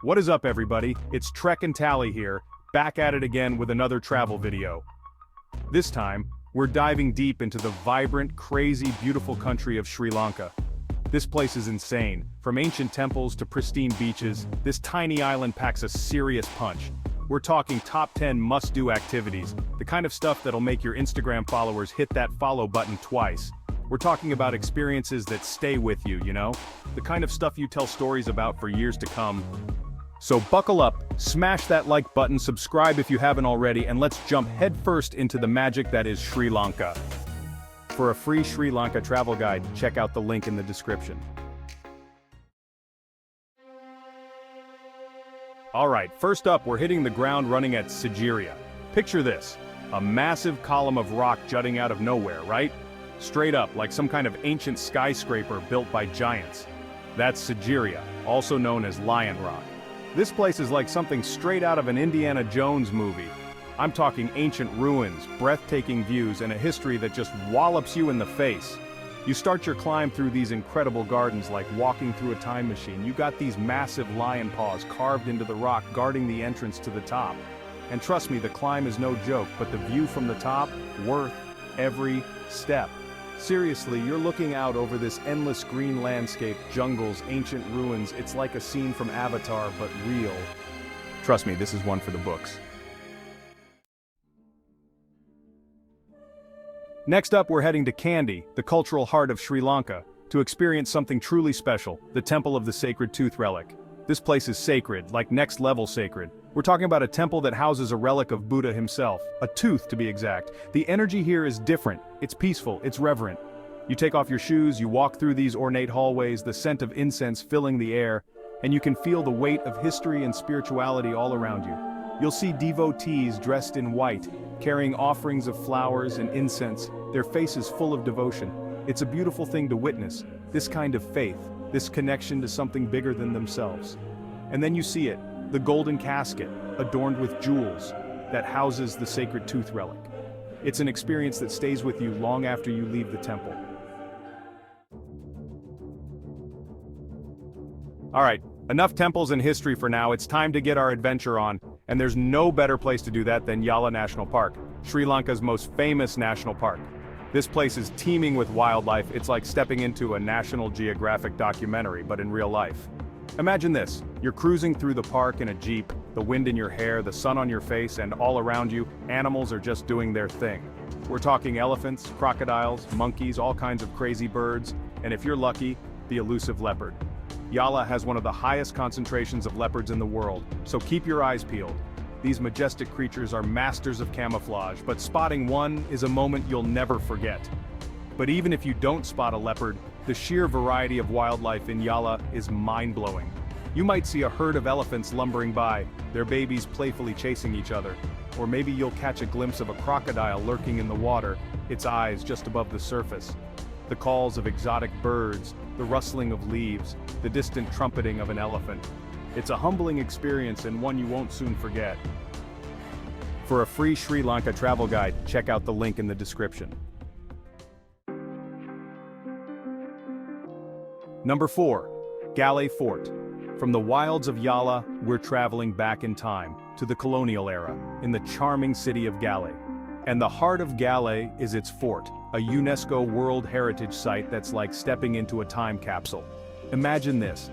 What is up, everybody? It's Trek&Tally here, back at it again with another travel video. This time, we're diving deep into the vibrant, crazy, beautiful country of Sri Lanka. This place is insane. From ancient temples to pristine beaches, this tiny island packs a serious punch. We're talking top 10 must-do activities, the kind of stuff that'll make your Instagram followers hit that follow button twice. We're talking about experiences that stay with you, you know? The kind of stuff you tell stories about for years to come. So buckle up, smash that like button, subscribe if you haven't already, and let's jump headfirst into the magic that is Sri Lanka. For a free Sri Lanka travel guide, check out the link in the description. Alright, first up, we're hitting the ground running at Sigiriya. Picture this, a massive column of rock jutting out of nowhere, right? Straight up, like some kind of ancient skyscraper built by giants. That's Sigiriya, also known as Lion Rock. This place is like something straight out of an Indiana Jones movie. I'm talking ancient ruins, breathtaking views, and a history that just wallops you in the face. You start your climb through these incredible gardens like walking through a time machine. You got these massive lion paws carved into the rock guarding the entrance to the top. And trust me, the climb is no joke, but the view from the top, worth every step. Seriously, you're looking out over this endless green landscape, jungles, ancient ruins. It's like a scene from Avatar, but real. Trust me, this is one for the books. Next up, we're heading to Kandy, the cultural heart of Sri Lanka, to experience something truly special, the Temple of the Sacred Tooth Relic. This place is sacred, like next-level sacred. We're talking about a temple that houses a relic of Buddha himself, a tooth to be exact. The energy here is different, it's peaceful, it's reverent. You take off your shoes, you walk through these ornate hallways, the scent of incense filling the air, and you can feel the weight of history and spirituality all around you. You'll see devotees dressed in white, carrying offerings of flowers and incense, their faces full of devotion. It's a beautiful thing to witness, this kind of faith, this connection to something bigger than themselves. And then you see it, the golden casket, adorned with jewels, that houses the Sacred Tooth Relic. It's an experience that stays with you long after you leave the temple. Alright, enough temples and history for now, it's time to get our adventure on, and there's no better place to do that than Yala National Park, Sri Lanka's most famous national park. This place is teeming with wildlife. It's like stepping into a National Geographic documentary, but in real life. Imagine this, you're cruising through the park in a Jeep, the wind in your hair, the sun on your face, and all around you, animals are just doing their thing. We're talking elephants, crocodiles, monkeys, all kinds of crazy birds, and if you're lucky, the elusive leopard. Yala has one of the highest concentrations of leopards in the world, so keep your eyes peeled. These majestic creatures are masters of camouflage, but spotting one is a moment you'll never forget. But even if you don't spot a leopard, the sheer variety of wildlife in Yala is mind-blowing. You might see a herd of elephants lumbering by, their babies playfully chasing each other. Or maybe you'll catch a glimpse of a crocodile lurking in the water, its eyes just above the surface. The calls of exotic birds, the rustling of leaves, the distant trumpeting of an elephant. It's a humbling experience and one you won't soon forget. For a free Sri Lanka travel guide, check out the link in the description. Number 4. Galle Fort. From the wilds of Yala, we're traveling back in time, to the colonial era, in the charming city of Galle. And the heart of Galle is its fort, a UNESCO World Heritage Site that's like stepping into a time capsule. Imagine this.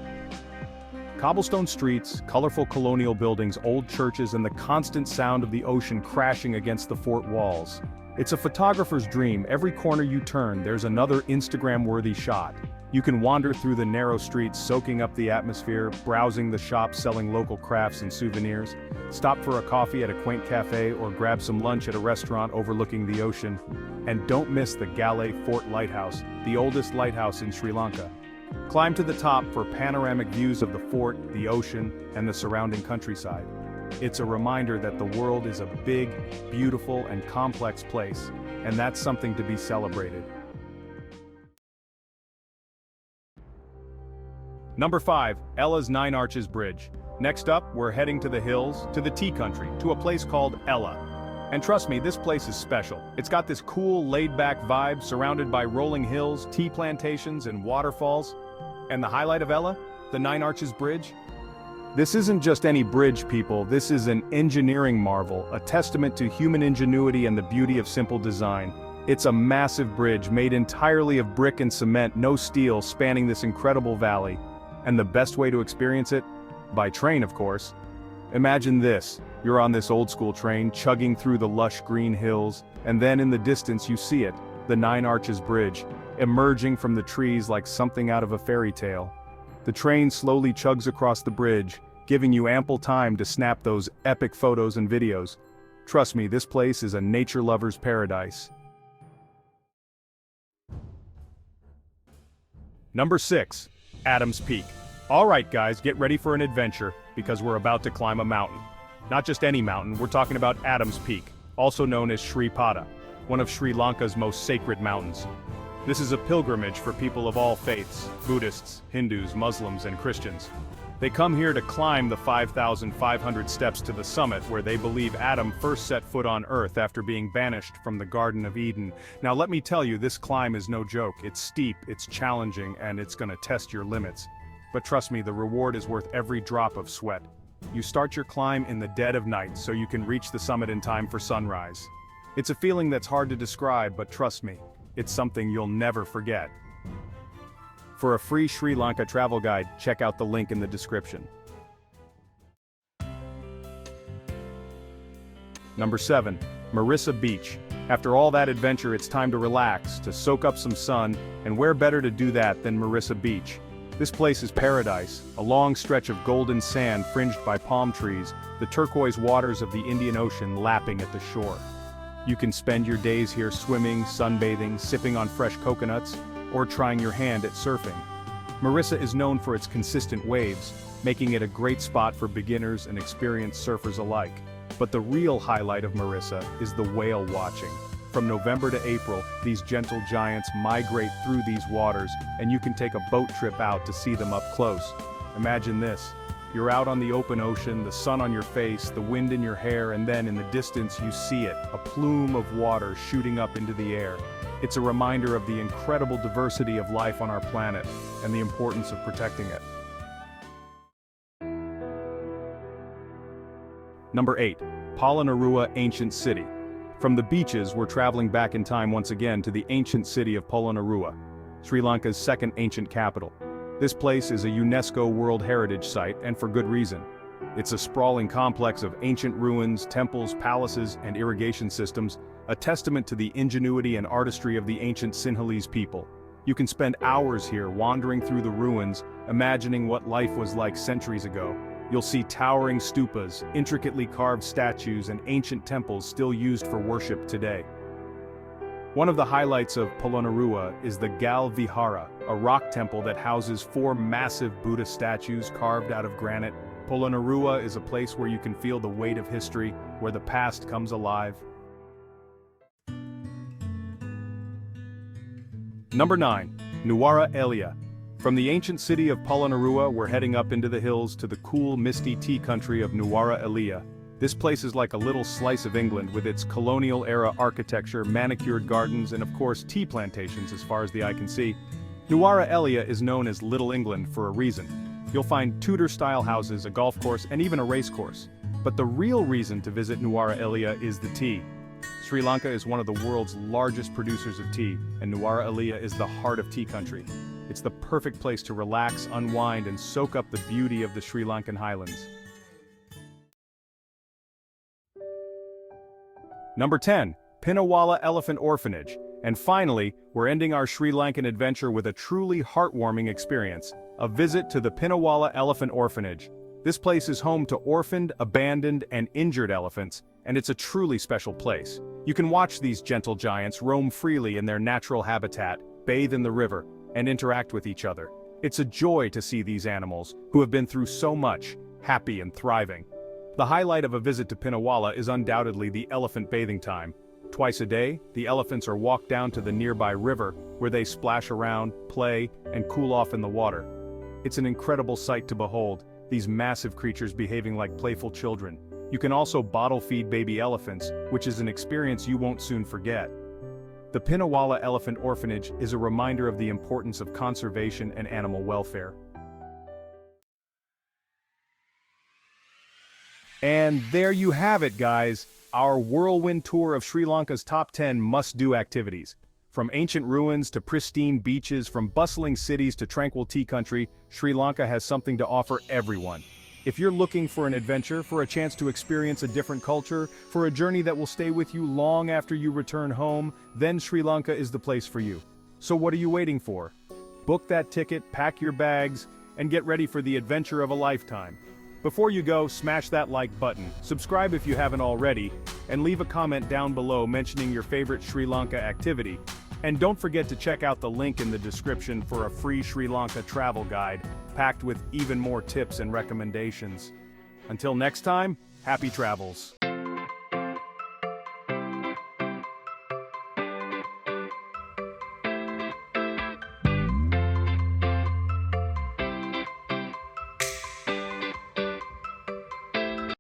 Cobblestone streets, colorful colonial buildings, old churches, and the constant sound of the ocean crashing against the fort walls. It's a photographer's dream. Every corner you turn, there's another Instagram-worthy shot. You can wander through the narrow streets, soaking up the atmosphere, browsing the shops selling local crafts and souvenirs, stop for a coffee at a quaint cafe, or grab some lunch at a restaurant overlooking the ocean. And don't miss the Galle Fort Lighthouse, the oldest lighthouse in Sri Lanka. Climb to the top for panoramic views of the fort, the ocean, and the surrounding countryside. It's a reminder that the world is a big, beautiful, and complex place, and that's something to be celebrated. Number 5. Ella's Nine Arches Bridge. Next up, we're heading to the hills, to the tea country, to a place called Ella. And trust me, this place is special. It's got this cool, laid-back vibe surrounded by rolling hills, tea plantations, and waterfalls. And the highlight of Ella? The Nine Arches Bridge? This isn't just any bridge, people, this is an engineering marvel, a testament to human ingenuity and the beauty of simple design. It's a massive bridge made entirely of brick and cement, no steel, spanning this incredible valley. And the best way to experience it? By train, of course. Imagine this, you're on this old-school train, chugging through the lush green hills, and then in the distance you see it, the Nine Arches Bridge, emerging from the trees like something out of a fairy tale. The train slowly chugs across the bridge, giving you ample time to snap those epic photos and videos. Trust me, this place is a nature lover's paradise. Number 6. Adams Peak. Alright guys, get ready for an adventure, because we're about to climb a mountain. Not just any mountain, we're talking about Adams Peak, also known as Sri Pada, one of Sri Lanka's most sacred mountains. This is a pilgrimage for people of all faiths, Buddhists, Hindus, Muslims, and Christians. They come here to climb the 5,500 steps to the summit where they believe Adam first set foot on Earth after being banished from the Garden of Eden. Now let me tell you, this climb is no joke. It's steep, it's challenging, and it's gonna test your limits. But trust me, the reward is worth every drop of sweat. You start your climb in the dead of night so you can reach the summit in time for sunrise. It's a feeling that's hard to describe, but trust me, it's something you'll never forget. For a free Sri Lanka travel guide, check out the link in the description. Number 7. Mirissa Beach. After all that adventure, it's time to relax, to soak up some sun, and where better to do that than Mirissa Beach? This place is paradise, a long stretch of golden sand fringed by palm trees, the turquoise waters of the Indian Ocean lapping at the shore. You can spend your days here swimming, sunbathing, sipping on fresh coconuts, or trying your hand at surfing. Mirissa is known for its consistent waves, making it a great spot for beginners and experienced surfers alike. But the real highlight of Mirissa is the whale watching. From November to April, these gentle giants migrate through these waters, and you can take a boat trip out to see them up close. Imagine this. You're out on the open ocean, the sun on your face, the wind in your hair, and then in the distance you see it, a plume of water shooting up into the air. It's a reminder of the incredible diversity of life on our planet, and the importance of protecting it. Number 8. Polonnaruwa Ancient City. From the beaches, we're traveling back in time once again to the ancient city of Polonnaruwa, Sri Lanka's second ancient capital. This place is a UNESCO World Heritage Site, and for good reason. It's a sprawling complex of ancient ruins, temples, palaces, and irrigation systems, a testament to the ingenuity and artistry of the ancient Sinhalese people. You can spend hours here wandering through the ruins, imagining what life was like centuries ago. You'll see towering stupas, intricately carved statues, and ancient temples still used for worship today. One of the highlights of Polonnaruwa is the Galle Vihara, a rock temple that houses 4 massive Buddha statues carved out of granite. Polonnaruwa is a place where you can feel the weight of history, where the past comes alive. Number 9. Nuwara Eliya. From the ancient city of Polonnaruwa, we're heading up into the hills to the cool, misty tea country of Nuwara Eliya. This place is like a little slice of England with its colonial-era architecture, manicured gardens, and of course tea plantations as far as the eye can see. Nuwara Eliya is known as Little England for a reason. You'll find Tudor-style houses, a golf course, and even a race course. But the real reason to visit Nuwara Eliya is the tea. Sri Lanka is one of the world's largest producers of tea, and Nuwara Eliya is the heart of tea country. It's the perfect place to relax, unwind, and soak up the beauty of the Sri Lankan highlands. Number 10. Pinnawala Elephant Orphanage. And finally, we're ending our Sri Lankan adventure with a truly heartwarming experience, a visit to the Pinnawala Elephant Orphanage. This place is home to orphaned, abandoned, and injured elephants, and it's a truly special place. You can watch these gentle giants roam freely in their natural habitat, bathe in the river, and interact with each other. It's a joy to see these animals, who have been through so much, happy and thriving. The highlight of a visit to Pinnawala is undoubtedly the elephant bathing time. Twice a day, the elephants are walked down to the nearby river, where they splash around, play, and cool off in the water. It's an incredible sight to behold, these massive creatures behaving like playful children. You can also bottle feed baby elephants, which is an experience you won't soon forget. The Pinnawala Elephant Orphanage is a reminder of the importance of conservation and animal welfare. And there you have it, guys. Our whirlwind tour of Sri Lanka's top 10 must-do activities. From ancient ruins to pristine beaches, from bustling cities to tranquil tea country, Sri Lanka has something to offer everyone. If you're looking for an adventure, for a chance to experience a different culture, for a journey that will stay with you long after you return home, then Sri Lanka is the place for you. So what are you waiting for? Book that ticket, pack your bags, and get ready for the adventure of a lifetime. Before you go, smash that like button, subscribe if you haven't already, and leave a comment down below mentioning your favorite Sri Lanka activity. And don't forget to check out the link in the description for a free Sri Lanka travel guide, packed with even more tips and recommendations. Until next time, happy travels.